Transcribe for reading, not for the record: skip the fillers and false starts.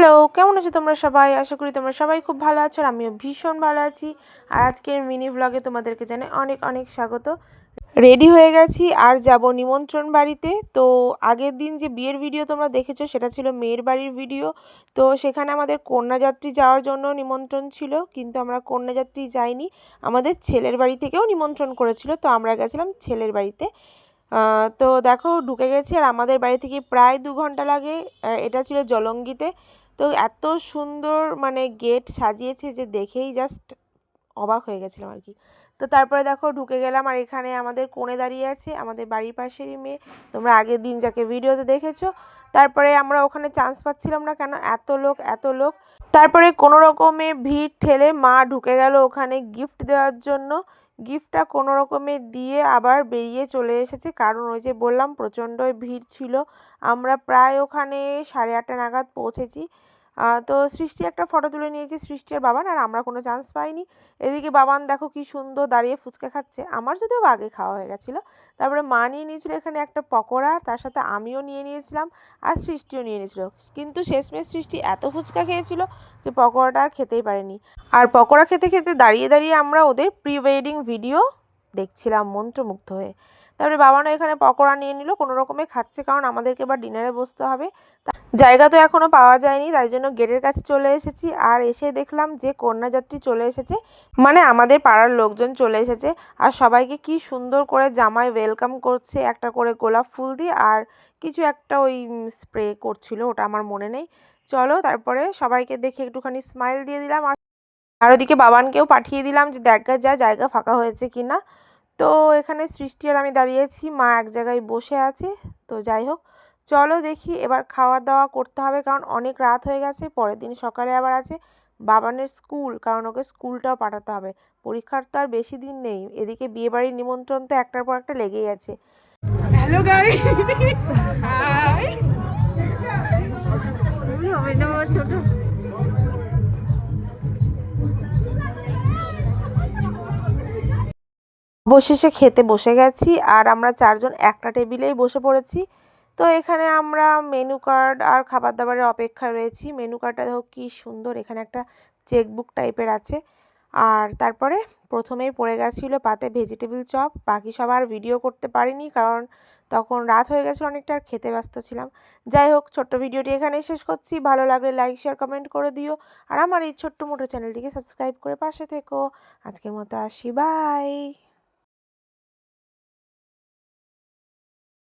Hello, কেমন আছো তোমরা সবাই? আশা করি তোমরা সবাই খুব ভালো আছো আর আমিও ভীষণ ভালো আছি। আর আজকের মিনি ভ্লগে তোমাদেরকে জানাই অনেক অনেক স্বাগত। রেডি হয়ে গেছি আর যাব নিমন্ত্রণ বাড়িতে। তো আগের দিন যে বিয়ের ভিডিও তোমরা দেখেছো সেটা ছিল মেয়ের বাড়ির ভিডিও। তো সেখানে আমাদের কন্যাযাত্রী যাওয়ার জন্য নিমন্ত্রণ ছিল, কিন্তু আমরা কন্যাযাত্রী যাইনি। আমাদের ছেলের বাড়ি থেকেও নিমন্ত্রণ করেছিল, তো আমরা গেছিলাম ছেলের বাড়িতে। তো দেখো ঢুকে গেছি আর আমাদের বাড়ি থেকে প্রায় 2 ঘন্টা লাগে। এটা ছিল জলঙ্গিতে। তো এত সুন্দর মানে গেট সাজিয়েছে যে দেখেই জাস্ট অবাক হয়ে গেছিলাম আর কি। তো তারপরে দেখো ঢুকে গেলাম আর এখানে আমাদের কোণে দাঁড়িয়ে আছে আমাদের বাড়ির পাশেরই মেয়ে, তোমরা আগের দিন যাকে ভিডিওতে দেখেছো। তারপরে আমরা ওখানে চান্স পাচ্ছিলাম না, কেন এত লোক এত লোক। তারপরে কোনো রকমে ভিড় ঠেলে মা ঢুকে গেল ওখানে গিফট দেওয়ার জন্য। গিফটটা কোনো রকমে দিয়ে আবার বেরিয়ে চলে এসেছে, কারণ ওই যে বললাম প্রচণ্ডই ভিড় ছিল। আমরা প্রায় ওখানে 8:30 নাগাদ পৌঁছেছি। তো সৃষ্টি একটা ফটো তুলে নিয়েছি, সৃষ্টি আর বাবান, আর আমরা কোনো চান্স পাইনি। এদিকে বাবান দেখো কি সুন্দর দাঁড়িয়ে ফুচকা খাচ্ছে, আমার যদিও আগে খাওয়া হয়ে গেছিলো। তারপরে মা নিয়ে নিয়েছিল এখানে একটা পকোড়া, তার সাথে আমিও নিয়ে নিয়েছিলাম আর সৃষ্টিও নিয়ে নিয়েছিল। কিন্তু শেষমেশ সৃষ্টি এত ফুচকা খেয়েছিল যে পকোড়াটা আর খেতেই পারেনি। আর পকোড়া খেতে খেতে দাঁড়িয়ে দাঁড়িয়ে আমরা ওদের প্রি ওয়েডিং ভিডিও দেখছিলাম মন্ত্রমুগ্ধ হয়ে। তারপরে বাবানও এখানে পকোড়া নিয়ে নিল, কোনো রকমে খাচ্ছে, কারণ আমাদেরকে এবার ডিনারে বসতে হবে। জায়গা তো এখনও পাওয়া যায়নি, তাই জন্য গেটের কাছে চলে এসেছি। আর এসে দেখলাম যে কন্যাযাত্রী চলে এসেছে, মানে আমাদের পাড়ার লোকজন চলে এসেছে। আর সবাইকে কি সুন্দর করে জামাই ওয়েলকাম করছে, একটা করে গোলাপ ফুল দিয়ে আর কিছু একটা ওই স্প্রে করছিল, ওটা আমার মনে নেই। চলো তারপরে সবাইকে দেখে একটুখানি স্মাইল দিয়ে দিলাম। আর ওদিকে বাবানকেও পাঠিয়ে দিলাম যে দেখা যায় জায়গা ফাঁকা হয়েছে কি না। তো এখানে সৃষ্টি আর আমি দাঁড়িয়েছি, মা এক জায়গায় বসে আছে। তো যাই হোক, চলো দেখি এবার খাওয়া দাওয়া করতে হবে, কারণ অনেক রাত হয়ে গেছে। পরের দিন সকালে আবার আছে বাবানের স্কুল, কারণ ওকে স্কুলটাও পাঠাতে হবে। পরীক্ষার তো আর বেশি দিন নেই, এদিকে বিয়েবাড়ির নিমন্ত্রণ তো একটার পর একটা লেগেই আছে। Hello guys, hi. ছোট অবশেষে খেতে বসে গেছি আর আমরা 4জন একটা টেবিলেই বসে পড়েছি। তো এখানে আমরা মেনু কার্ড আর খাবার দাবারের অপেক্ষায় রয়েছি। মেনু কার্ডটা দেখো কী সুন্দর, এখানে একটা চেকবুক টাইপের আছে। আর তারপরে প্রথমেই পড়ে গেছিলো পাতে ভেজিটেবিল চপ। বাকি সব আর ভিডিও করতে পারিনি, কারণ তখন রাত হয়ে গেছিলো অনেকটা, আর খেতে ব্যস্ত ছিলাম। যাই হোক, ছোট্ট ভিডিওটি এখানেই শেষ করছি। ভালো লাগলে লাইক শেয়ার কমেন্ট করে দিও, আর আমার এই ছোট্ট মোটো চ্যানেলটিকে সাবস্ক্রাইব করে পাশে থেকো। আজকের মতো আসি, বাই।